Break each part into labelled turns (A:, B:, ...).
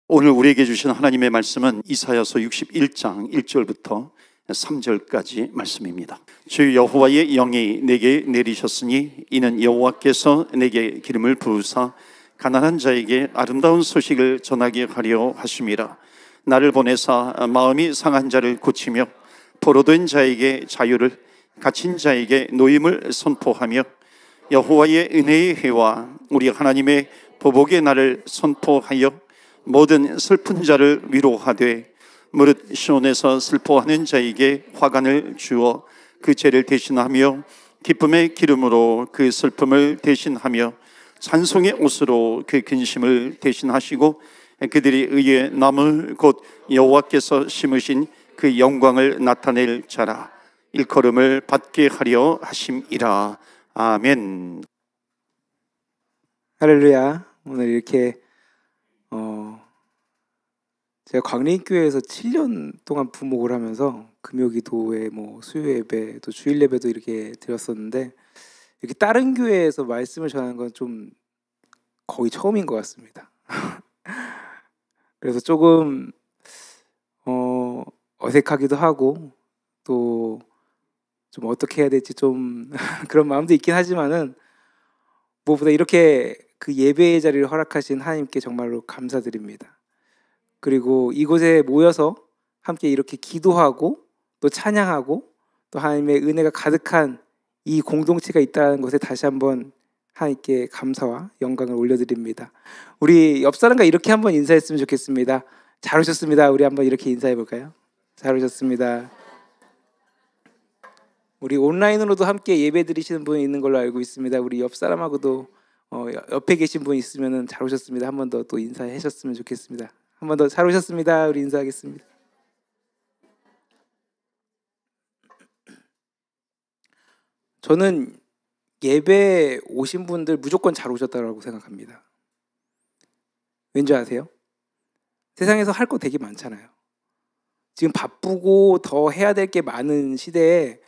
A: 오늘 우리에게 주신 하나님의 말씀은 이사야서 61장 1절부터 3절까지 말씀입니다. 주 여호와의 영이 내게 내리셨으니 이는 여호와께서 내게 기름을 부으사 가난한 자에게 아름다운 소식을 전하게 하려 하심이라. 나를 보내사 마음이 상한 자를 고치며 포로된 자에게 자유를, 갇힌 자에게 노임을 선포하며 여호와의 은혜의 해와 우리 하나님의 보복의 날을 선포하여 모든 슬픈 자를 위로하되 무릇 시온에서 슬퍼하는 자에게 화관을 주어 그 죄를 대신하며 기쁨의 기름으로 그 슬픔을 대신하며 찬송의 옷으로 그 근심을 대신하시고 그들이 의의 나무 곧 여호와께서 심으신 그 영광을 나타낼 자라. 일컬음을 받게 하려 하심이라. 아멘.
B: 할렐루야. 오늘 이렇게 제가 광림교회에서 7년 동안 부목을 하면서 금요기도회, 수요 예배, 또 주일 예배도 이렇게 드렸었는데, 이렇게 다른 교회에서 말씀을 전하는 건 좀 거의 처음인 것 같습니다. 그래서 조금 어색하기도 하고, 또 좀 어떻게 해야 될지 좀 그런 마음도 있긴 하지만은, 무엇보다 이렇게 그 예배의 자리를 허락하신 하나님께 정말로 감사드립니다. 그리고 이곳에 모여서 함께 이렇게 기도하고 또 찬양하고 또 하나님의 은혜가 가득한 이 공동체가 있다는 것에 다시 한번 하나님께 감사와 영광을 올려드립니다. 우리 옆 사람과 이렇게 한번 인사했으면 좋겠습니다. 잘 오셨습니다. 우리 한번 이렇게 인사해 볼까요? 잘 오셨습니다. 우리 온라인으로도 함께 예배 드리시는 분이 있는 걸로 알고 있습니다. 우리 옆 사람하고도 옆에 계신 분 있으면 잘 오셨습니다. 한 번 더 또 인사하셨으면 좋겠습니다. 한 번 더 잘 오셨습니다. 우리 인사하겠습니다. 저는 예배 오신 분들 무조건 잘 오셨다고 생각합니다. 왠지 아세요? 세상에서 할 거 되게 많잖아요. 지금 바쁘고 더 해야 될 게 많은 시대에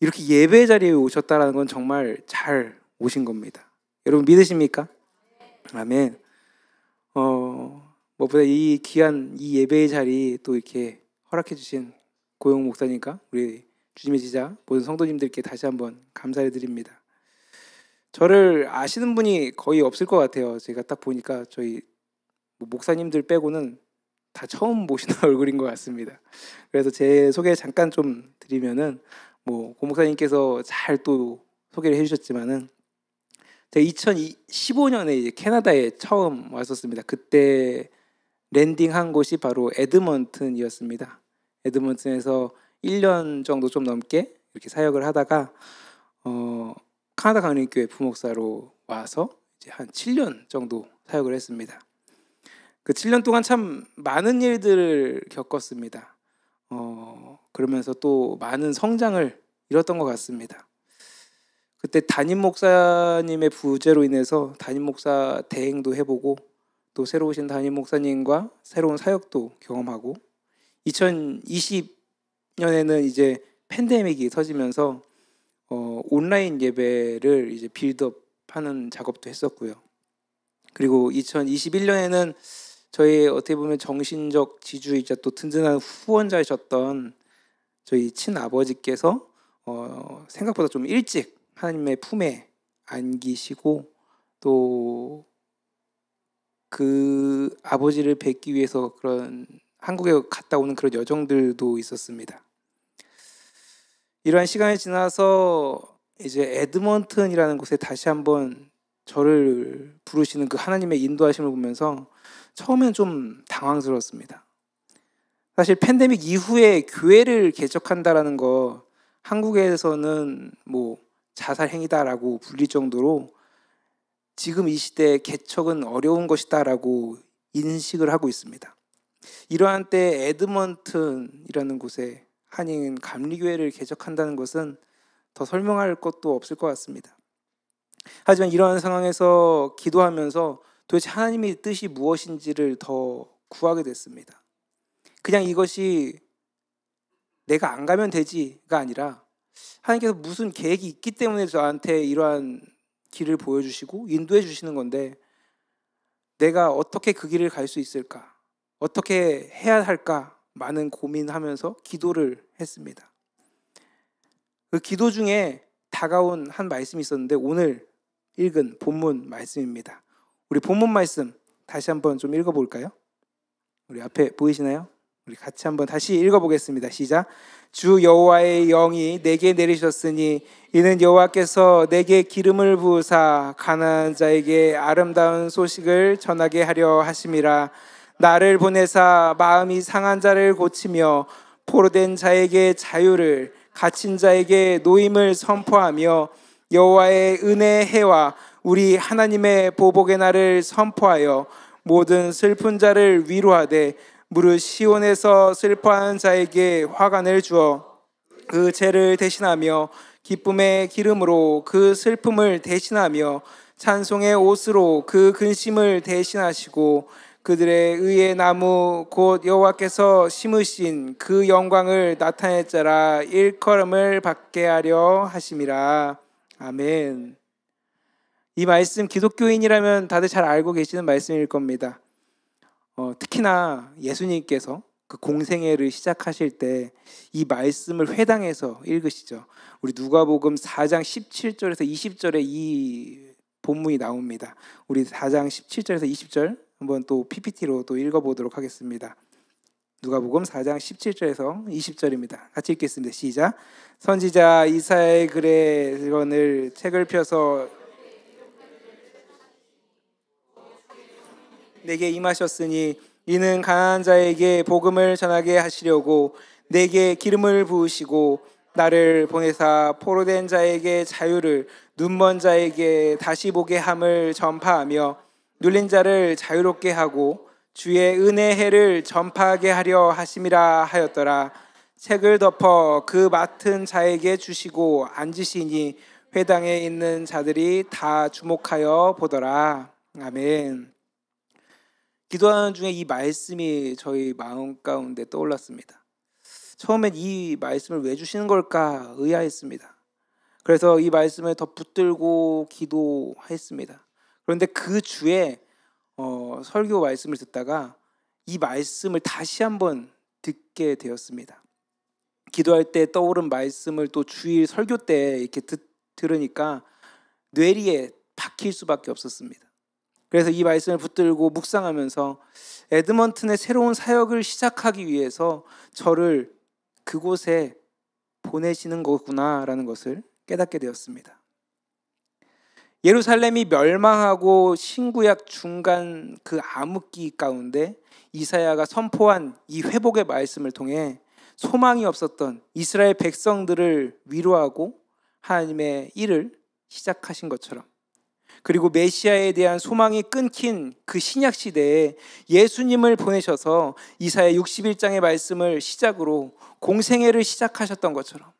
B: 이렇게 예배 자리에 오셨다는 건 정말 잘 오신 겁니다. 여러분 믿으십니까? 아멘. 무엇보다 이 귀한 이 예배의 자리 또 이렇게 허락해 주신 고용 목사님과 우리 주님의 지자 모든 성도님들께 다시 한번 감사를 드립니다. 저를 아시는 분이 거의 없을 것 같아요. 제가 딱 보니까 저희 목사님들 빼고는 다 처음 보시는 얼굴인 것 같습니다. 그래서 제 소개 잠깐 좀 드리면은 고 목사님께서 잘 또 소개를 해주셨지만은 제가 2015년에 이제 캐나다에 처음 왔었습니다. 그때 랜딩한 곳이 바로 에드먼튼이었습니다. 에드먼튼에서 1년 정도 좀 넘게 이렇게 사역을 하다가 카나다 강림교회 부목사로 와서 이제 한 7년 정도 사역을 했습니다. 그 7년 동안 참 많은 일들을 겪었습니다. 그러면서 또 많은 성장을 이뤘던 것 같습니다. 그때 담임 목사님의 부재로 인해서 담임 목사 대행도 해보고 또 새로 오신 담임 목사님과 새로운 사역도 경험하고 2020년에는 이제 팬데믹이 터지면서 온라인 예배를 이제 빌드업하는 작업도 했었고요. 그리고 2021년에는 저희 어떻게 보면 정신적 지주이자 또 든든한 후원자이셨던 저희 친아버지께서 생각보다 좀 일찍 하나님의 품에 안기시고 또 그 아버지를 뵙기 위해서 그런 한국에 갔다 오는 그런 여정들도 있었습니다. 이러한 시간이 지나서 이제 에드먼튼이라는 곳에 다시 한번 저를 부르시는 그 하나님의 인도하심을 보면서 처음엔 좀 당황스러웠습니다. 사실 팬데믹 이후에 교회를 개척한다라는 거 한국에서는 자살 행위다라고 불릴 정도로 지금 이 시대에 개척은 어려운 것이다라고 인식을 하고 있습니다. 이러한 때 에드먼튼이라는 곳에 한인 감리교회를 개척한다는 것은 더 설명할 것도 없을 것 같습니다. 하지만 이러한 상황에서 기도하면서 도대체 하나님의 뜻이 무엇인지를 더 구하게 됐습니다. 그냥 이것이 내가 안 가면 되지가 아니라 하나님께서 무슨 계획이 있기 때문에 저한테 이러한 길을 보여주시고 인도해 주시는 건데 내가 어떻게 그 길을 갈 수 있을까? 어떻게 해야 할까 많은 고민하면서 기도를 했습니다. 그 기도 중에 다가온 한 말씀이 있었는데 오늘 읽은 본문 말씀입니다. 우리 본문 말씀 다시 한번 좀 읽어볼까요? 우리 앞에 보이시나요? 우리 같이 한번 다시 읽어보겠습니다. 시작. 주 여호와의 영이 내게 내리셨으니 이는 여호와께서 내게 기름을 부으사 가난한 자에게 아름다운 소식을 전하게 하려 하심이라. 나를 보내사 마음이 상한 자를 고치며 포로된 자에게 자유를, 갇힌 자에게 노임을 선포하며 여호와의 은혜의 해와 우리 하나님의 보복의 날을 선포하여 모든 슬픈 자를 위로하되 무릇 시온에서 슬퍼하는 자에게 화관을 주어 그 죄를 대신하며 기쁨의 기름으로 그 슬픔을 대신하며 찬송의 옷으로 그 근심을 대신하시고 그들의 의의 나무 곧 여호와께서 심으신 그 영광을 나타낼 자라 일컬음을 받게 하려 하심이라. 아멘. 이 말씀 기독교인이라면 다들 잘 알고 계시는 말씀일 겁니다. 특히나 예수님께서 그 공생애를 시작하실 때 이 말씀을 회당에서 읽으시죠. 우리 누가복음 4장 17절에서 20절에 이 본문이 나옵니다. 우리 4장 17절에서 20절 한번 또 PPT로 또 읽어보도록 하겠습니다. 누가복음 4장 17절에서 20절입니다. 같이 읽겠습니다. 시작. 선지자 이사야의 글을 책을 펴서 내게 임하셨으니 이는 가난한 자에게 복음을 전하게 하시려고 내게 기름을 부으시고 나를 보내사 포로된 자에게 자유를, 눈먼 자에게 다시 보게 함을 전파하며 눌린 자를 자유롭게 하고 주의 은혜의 해를 전파하게 하려 하심이라 하였더라. 책을 덮어 그 맡은 자에게 주시고 앉으시니 회당에 있는 자들이 다 주목하여 보더라. 아멘. 기도하는 중에 이 말씀이 저희 마음 가운데 떠올랐습니다. 처음엔 이 말씀을 왜 주시는 걸까 의아했습니다. 그래서 이 말씀을 더 붙들고 기도했습니다. 그런데 그 주에 설교 말씀을 듣다가 이 말씀을 다시 한번 듣게 되었습니다. 기도할 때 떠오른 말씀을 또 주일 설교 때 이렇게 들으니까 뇌리에 박힐 수밖에 없었습니다. 그래서 이 말씀을 붙들고 묵상하면서 에드먼튼의 새로운 사역을 시작하기 위해서 저를 그곳에 보내시는 거구나라는 것을 깨닫게 되었습니다. 예루살렘이 멸망하고 신구약 중간 그 암흑기 가운데 이사야가 선포한 이 회복의 말씀을 통해 소망이 없었던 이스라엘 백성들을 위로하고 하나님의 일을 시작하신 것처럼, 그리고 메시아에 대한 소망이 끊긴 그 신약 시대에 예수님을 보내셔서 이사야 61장의 말씀을 시작으로 공생애를 시작하셨던 것처럼,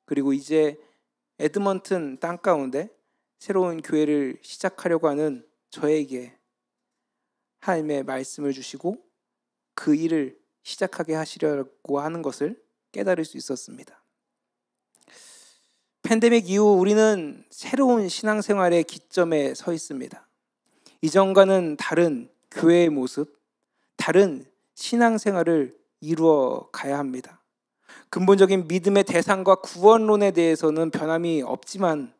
B: 그리고 이제 에드먼튼 땅 가운데 새로운 교회를 시작하려고 하는 저에게 하나님의 말씀을 주시고 그 일을 시작하게 하시려고 하는 것을 깨달을 수 있었습니다. 팬데믹 이후 우리는 새로운 신앙생활의 기점에 서 있습니다. 이전과는 다른 교회의 모습, 다른 신앙생활을 이루어 가야 합니다. 근본적인 믿음의 대상과 구원론에 대해서는 변함이 없지만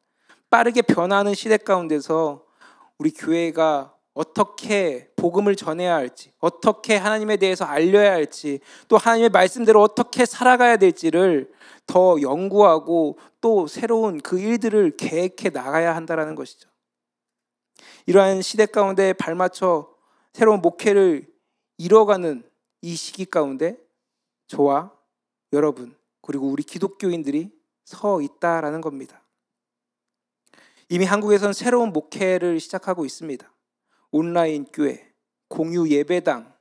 B: 빠르게 변화하는 시대 가운데서 우리 교회가 어떻게 복음을 전해야 할지, 어떻게 하나님에 대해서 알려야 할지, 또 하나님의 말씀대로 어떻게 살아가야 될지를 더 연구하고 또 새로운 그 일들을 계획해 나가야 한다는 것이죠. 이러한 시대 가운데 발맞춰 새로운 목회를 이뤄가는 이 시기 가운데 저와 여러분 그리고 우리 기독교인들이 서 있다라는 겁니다. 이미 한국에서는 새로운 목회를 시작하고 있습니다. 온라인 교회, 공유 예배당,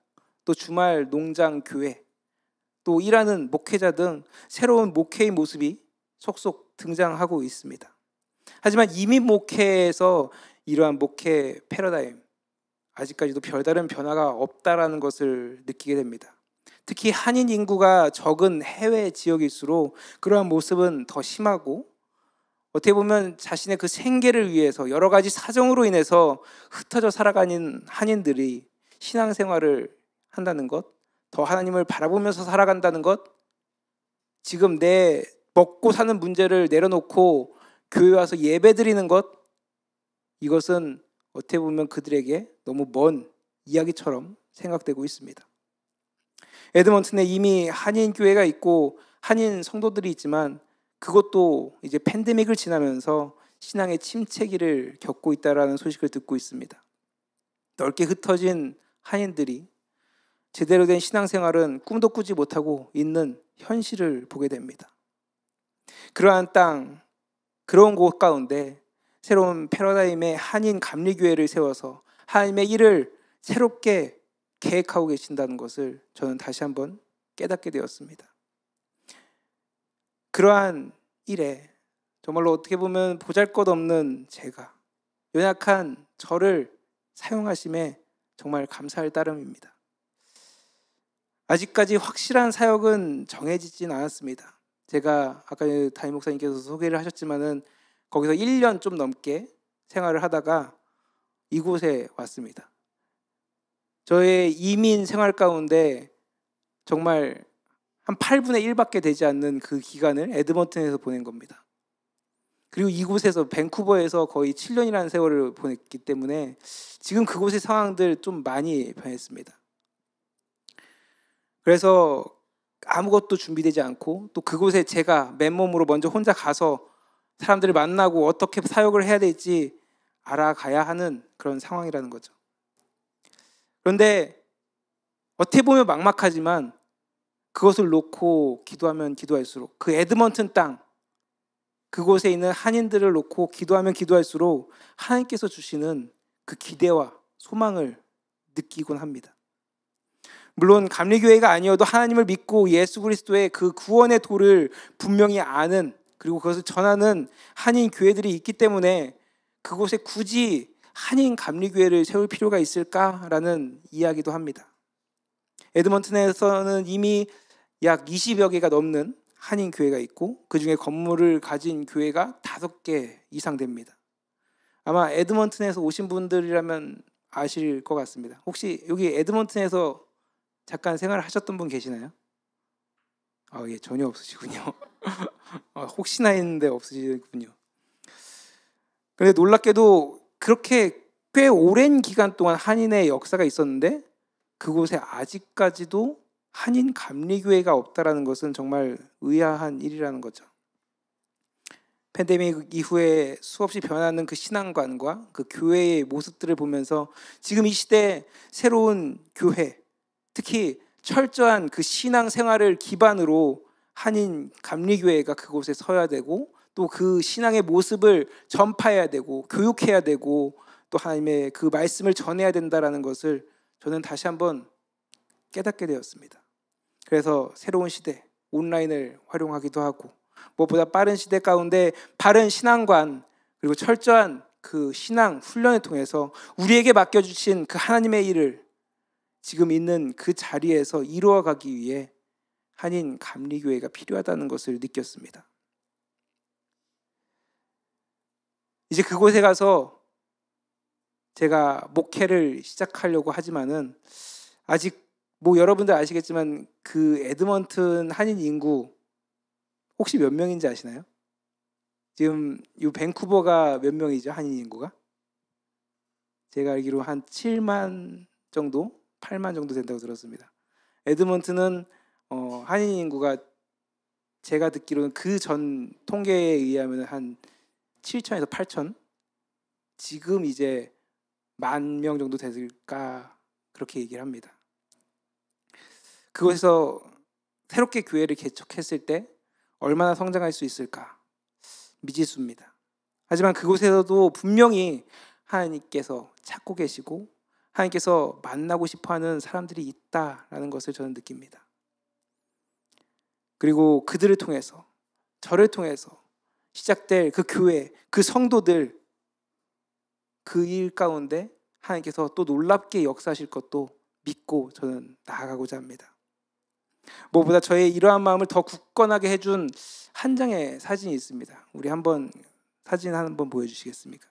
B: 또 주말 농장 교회, 또 일하는 목회자 등 새로운 목회의 모습이 속속 등장하고 있습니다. 하지만 이미 목회에서 이러한 목회 패러다임 아직까지도 별다른 변화가 없다라는 것을 느끼게 됩니다. 특히 한인 인구가 적은 해외 지역일수록 그러한 모습은 더 심하고, 어떻게 보면 자신의 그 생계를 위해서 여러 가지 사정으로 인해서 흩어져 살아가는 한인들이 신앙생활을 한다는 것, 더 하나님을 바라보면서 살아간다는 것, 지금 내 먹고 사는 문제를 내려놓고 교회 와서 예배드리는 것, 이것은 어떻게 보면 그들에게 너무 먼 이야기처럼 생각되고 있습니다. 에드먼튼에 이미 한인 교회가 있고 한인 성도들이 있지만 그것도 이제 팬데믹을 지나면서 신앙의 침체기를 겪고 있다라는 소식을 듣고 있습니다. 넓게 흩어진 한인들이 제대로 된 신앙생활은 꿈도 꾸지 못하고 있는 현실을 보게 됩니다. 그러한 땅, 그런 곳 가운데 새로운 패러다임의 한인 감리교회를 세워서 하나님의 일을 새롭게 계획하고 계신다는 것을 저는 다시 한번 깨닫게 되었습니다. 그러한 일에 정말로 어떻게 보면 보잘것없는 제가, 연약한 저를 사용하심에 정말 감사할 따름입니다. 아직까지 확실한 사역은 정해지진 않았습니다. 제가 아까 담임 목사님께서 소개를 하셨지만은 거기서 1년 좀 넘게 생활을 하다가 이곳에 왔습니다. 저의 이민 생활 가운데 정말 한 8분의 1밖에 되지 않는 그 기간을 에드먼튼에서 보낸 겁니다. 그리고 이곳에서 밴쿠버에서 거의 7년이라는 세월을 보냈기 때문에 지금 그곳의 상황들 좀 많이 변했습니다. 그래서 아무것도 준비되지 않고 또 그곳에 제가 맨몸으로 먼저 혼자 가서 사람들을 만나고 어떻게 사역을 해야 될지 알아가야 하는 그런 상황이라는 거죠. 그런데 어떻게 보면 막막하지만 그것을 놓고 기도하면 기도할수록 그 에드먼튼 땅, 그곳에 있는 한인들을 놓고 기도하면 기도할수록 하나님께서 주시는 그 기대와 소망을 느끼곤 합니다. 물론 감리교회가 아니어도 하나님을 믿고 예수 그리스도의 그 구원의 도를 분명히 아는, 그리고 그것을 전하는 한인 교회들이 있기 때문에 그곳에 굳이 한인 감리교회를 세울 필요가 있을까라는 이야기도 합니다. 에드먼튼에서는 이미 약 20여 개가 넘는 한인 교회가 있고 그중에 건물을 가진 교회가 5개 이상 됩니다. 아마 에드먼튼에서 오신 분들이라면 아실 것 같습니다. 혹시 여기 에드먼튼에서 잠깐 생활을 하셨던 분 계시나요? 예, 전혀 없으시군요. 혹시나 했는데 없으시군요. 그런데 놀랍게도 그렇게 꽤 오랜 기간 동안 한인의 역사가 있었는데 그곳에 아직까지도 한인 감리교회가 없다라는 것은 정말 의아한 일이라는 거죠. 팬데믹 이후에 수없이 변하는 그 신앙관과 그 교회의 모습들을 보면서 지금 이 시대에 새로운 교회, 특히 철저한 그 신앙 생활을 기반으로 한인 감리교회가 그곳에 서야 되고 또 그 신앙의 모습을 전파해야 되고 교육해야 되고 또 하나님의 그 말씀을 전해야 된다라는 것을 저는 다시 한번 깨닫게 되었습니다. 그래서 새로운 시대, 온라인을 활용하기도 하고 무엇보다 빠른 시대 가운데 바른 신앙관 그리고 철저한 그 신앙 훈련을 통해서 우리에게 맡겨주신 그 하나님의 일을 지금 있는 그 자리에서 이루어가기 위해 한인 감리교회가 필요하다는 것을 느꼈습니다. 이제 그곳에 가서 제가 목회를 시작하려고 하지만은 아직 여러분들 아시겠지만 그 에드먼튼 한인 인구 혹시 몇 명인지 아시나요? 지금 이 밴쿠버가 몇 명이죠? 한인 인구가? 제가 알기로 한 7만 정도, 8만 정도 된다고 들었습니다. 에드먼튼은 한인 인구가 제가 듣기로는 그 전 통계에 의하면 한 7천에서 8천, 지금 이제 10,000명 정도 될까 그렇게 얘기를 합니다. 그곳에서 새롭게 교회를 개척했을 때 얼마나 성장할 수 있을까 미지수입니다. 하지만 그곳에서도 분명히 하나님께서 찾고 계시고 하나님께서 만나고 싶어하는 사람들이 있다라는 것을 저는 느낍니다. 그리고 그들을 통해서, 저를 통해서 시작될 그 교회, 그 성도들, 그 일 가운데 하나님께서 또 놀랍게 역사하실 것도 믿고 저는 나아가고자 합니다. 무엇보다 저의 이러한 마음을 더 굳건하게 해준 한 장의 사진이 있습니다. 우리 사진 한번 보여주시겠습니까?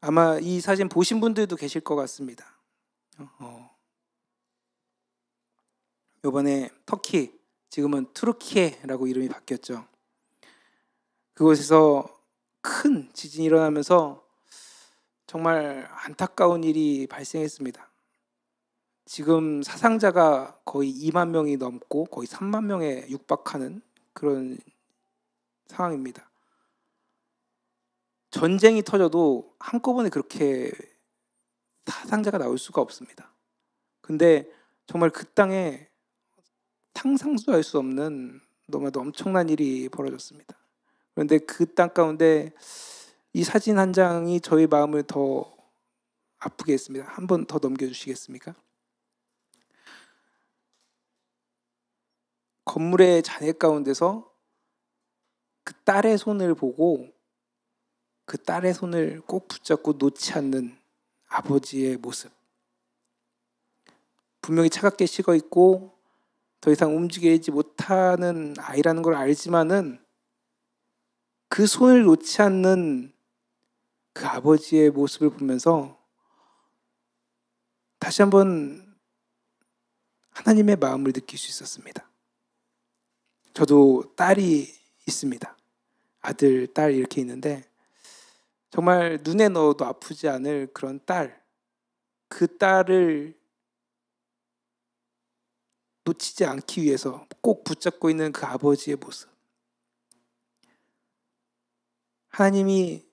B: 아마 이 사진 보신 분들도 계실 것 같습니다. 이번에 터키, 지금은 투르키에라고 이름이 바뀌었죠. 그곳에서 큰 지진이 일어나면서 정말 안타까운 일이 발생했습니다. 지금 사상자가 거의 2만 명이 넘고 거의 3만 명에 육박하는 그런 상황입니다. 전쟁이 터져도 한꺼번에 그렇게 사상자가 나올 수가 없습니다. 근데 정말 그 땅에 상상도 수 없는 너무나도 엄청난 일이 벌어졌습니다. 그런데 그 땅 가운데 이 사진 한 장이 저희 마음을 더 아프게 했습니다. 한 번 더 넘겨주시겠습니까? 건물의 잔해 가운데서 그 딸의 손을 보고 그 딸의 손을 꼭 붙잡고 놓지 않는 아버지의 모습. 분명히 차갑게 식어 있고 더 이상 움직이지 못하는 아이라는 걸 알지만은 그 손을 놓지 않는 그 아버지의 모습을 보면서 다시 한번 하나님의 마음을 느낄 수 있었습니다. 저도 딸이 있습니다. 아들, 딸 이렇게 있는데 정말 눈에 넣어도 아프지 않을 그런 딸, 그 딸을 놓치지 않기 위해서 꼭 붙잡고 있는 그 아버지의 모습. 하나님이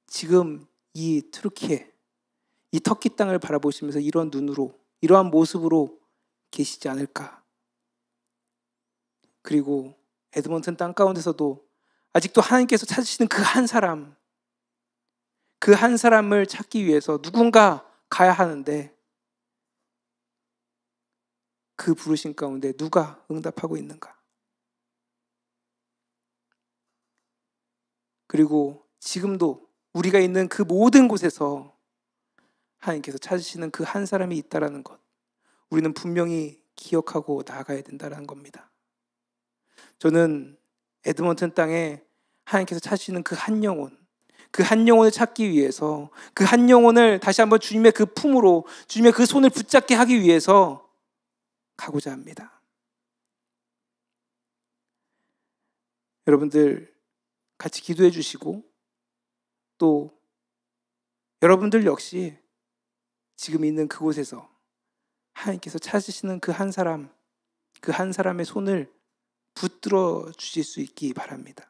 B: 지금 이 투르키에, 이 터키 땅을 바라보시면서 이런 눈으로, 이러한 모습으로 계시지 않을까. 그리고 에드먼튼 땅 가운데서도 아직도 하나님께서 찾으시는 그 한 사람, 그 한 사람을 찾기 위해서 누군가 가야 하는데 그 부르심 가운데 누가 응답하고 있는가? 그리고 지금도 우리가 있는 그 모든 곳에서 하나님께서 찾으시는 그 한 사람이 있다라는 것, 우리는 분명히 기억하고 나아가야 된다는 겁니다. 저는 에드먼튼 땅에 하나님께서 찾으시는 그 한 영혼, 그 한 영혼을 찾기 위해서, 그 한 영혼을 다시 한번 주님의 그 품으로, 주님의 그 손을 붙잡게 하기 위해서 가고자 합니다. 여러분들 같이 기도해 주시고, 또 여러분들 역시 지금 있는 그곳에서 하나님께서 찾으시는 그 한 사람, 그 한 사람의 손을 붙들어 주실 수 있기 바랍니다.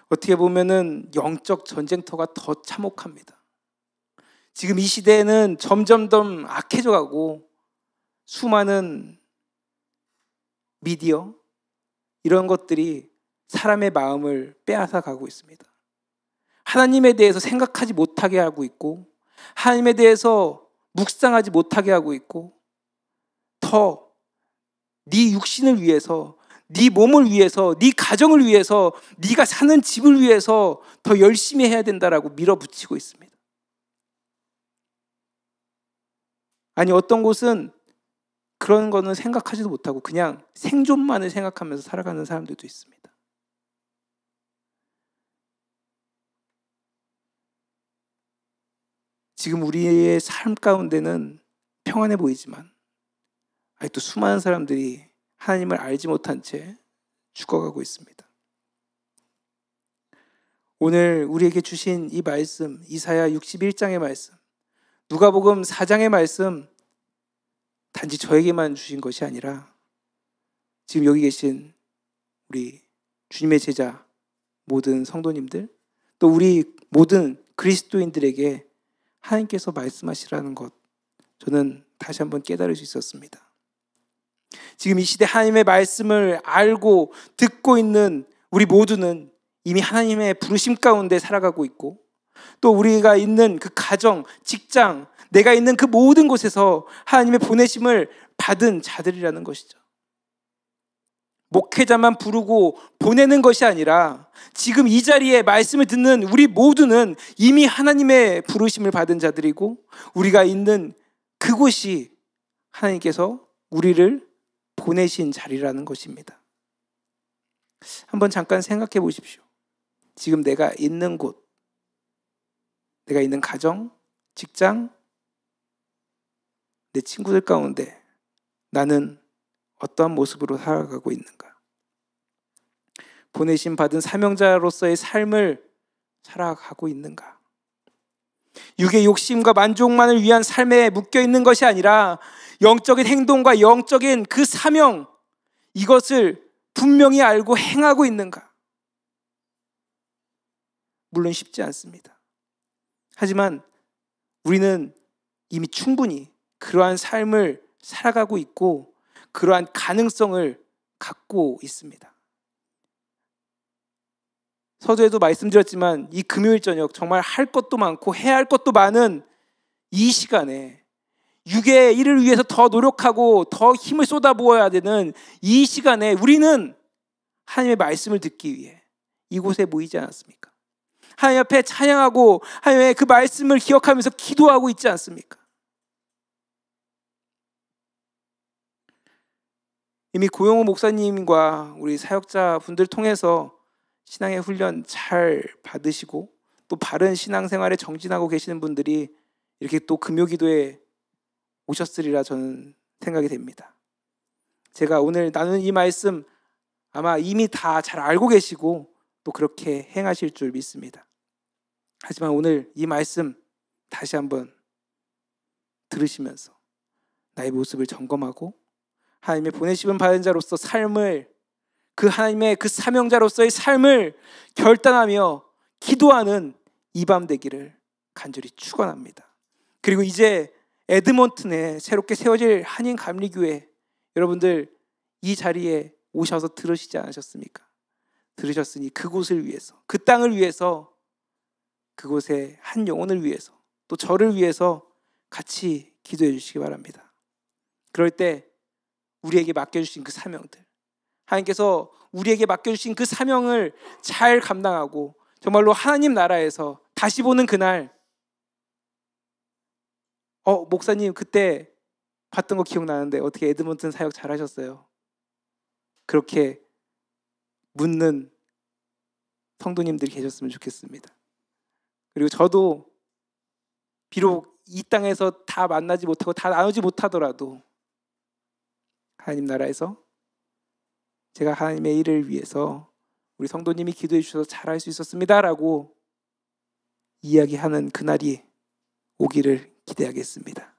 B: 어떻게 보면은 영적 전쟁터가 더 참혹합니다. 지금 이 시대에는 점점 더 악해져 가고 수많은 미디어 이런 것들이 사람의 마음을 빼앗아 가고 있습니다. 하나님에 대해서 생각하지 못하게 하고 있고 하나님에 대해서 묵상하지 못하게 하고 있고 더 네 육신을 위해서, 네 몸을 위해서, 네 가정을 위해서, 네가 사는 집을 위해서 더 열심히 해야 된다라고 밀어붙이고 있습니다. 아니 어떤 곳은 그런 거는 생각하지도 못하고 그냥 생존만을 생각하면서 살아가는 사람들도 있습니다. 지금 우리의 삶 가운데는 평안해 보이지만 아직도 수많은 사람들이 하나님을 알지 못한 채 죽어가고 있습니다. 오늘 우리에게 주신 이 말씀, 이사야 61장의 말씀, 누가복음 4장의 말씀, 단지 저에게만 주신 것이 아니라 지금 여기 계신 우리 주님의 제자 모든 성도님들, 또 우리 모든 그리스도인들에게 하나님께서 말씀하시라는 것, 저는 다시 한번 깨달을 수 있었습니다. 지금 이 시대 하나님의 말씀을 알고 듣고 있는 우리 모두는 이미 하나님의 부르심 가운데 살아가고 있고 또 우리가 있는 그 가정, 직장, 내가 있는 그 모든 곳에서 하나님의 보내심을 받은 자들이라는 것이죠. 목회자만 부르고 보내는 것이 아니라 지금 이 자리에 말씀을 듣는 우리 모두는 이미 하나님의 부르심을 받은 자들이고 우리가 있는 그곳이 하나님께서 우리를 보내신 자리라는 것입니다. 한번 잠깐 생각해 보십시오. 지금 내가 있는 곳, 내가 있는 가정, 직장, 내 친구들 가운데 나는 어떠한 모습으로 살아가고 있는가? 보내심 받은 사명자로서의 삶을 살아가고 있는가? 육의 욕심과 만족만을 위한 삶에 묶여 있는 것이 아니라 영적인 행동과 영적인 그 사명, 이것을 분명히 알고 행하고 있는가? 물론 쉽지 않습니다. 하지만 우리는 이미 충분히 그러한 삶을 살아가고 있고 그러한 가능성을 갖고 있습니다. 서두에도 말씀드렸지만 이 금요일 저녁 정말 할 것도 많고 해야 할 것도 많은 이 시간에 육의 일을 위해서 더 노력하고 더 힘을 쏟아부어야 되는 이 시간에 우리는 하나님의 말씀을 듣기 위해 이곳에 모이지 않았습니까? 하나님 앞에 찬양하고 하나님의 그 말씀을 기억하면서 기도하고 있지 않습니까? 이미 고용호 목사님과 우리 사역자분들 통해서 신앙의 훈련 잘 받으시고 또 바른 신앙생활에 정진하고 계시는 분들이 이렇게 또 금요기도에 오셨으리라 저는 생각이 됩니다. 제가 오늘 나누는 이 말씀 아마 이미 다 잘 알고 계시고 또 그렇게 행하실 줄 믿습니다. 하지만 오늘 이 말씀 다시 한번 들으시면서 나의 모습을 점검하고 하나님의 보내심을 받은 자로서 삶을, 그 하나님의 그 사명자로서의 삶을 결단하며 기도하는 이 밤 되기를 간절히 축원합니다. 그리고 이제 에드먼튼에 새롭게 세워질 한인 감리교회 여러분들 이 자리에 오셔서 들으시지 않으셨습니까? 들으셨으니 그곳을 위해서, 그 땅을 위해서, 그곳의 한 영혼을 위해서, 또 저를 위해서 같이 기도해 주시기 바랍니다. 그럴 때 우리에게 맡겨주신 그 사명들, 하나님께서 우리에게 맡겨주신 그 사명을 잘 감당하고 정말로 하나님 나라에서 다시 보는 그날, 목사님 그때 봤던 거 기억나는데 어떻게 에드먼튼 사역 잘하셨어요? 그렇게 묻는 성도님들이 계셨으면 좋겠습니다. 그리고 저도 비록 이 땅에서 다 만나지 못하고 다 나누지 못하더라도 하나님 나라에서 제가 하나님의 일을 위해서 우리 성도님이 기도해 주셔서 잘할 수 있었습니다라고 이야기하는 그날이 오기를 기대하겠습니다.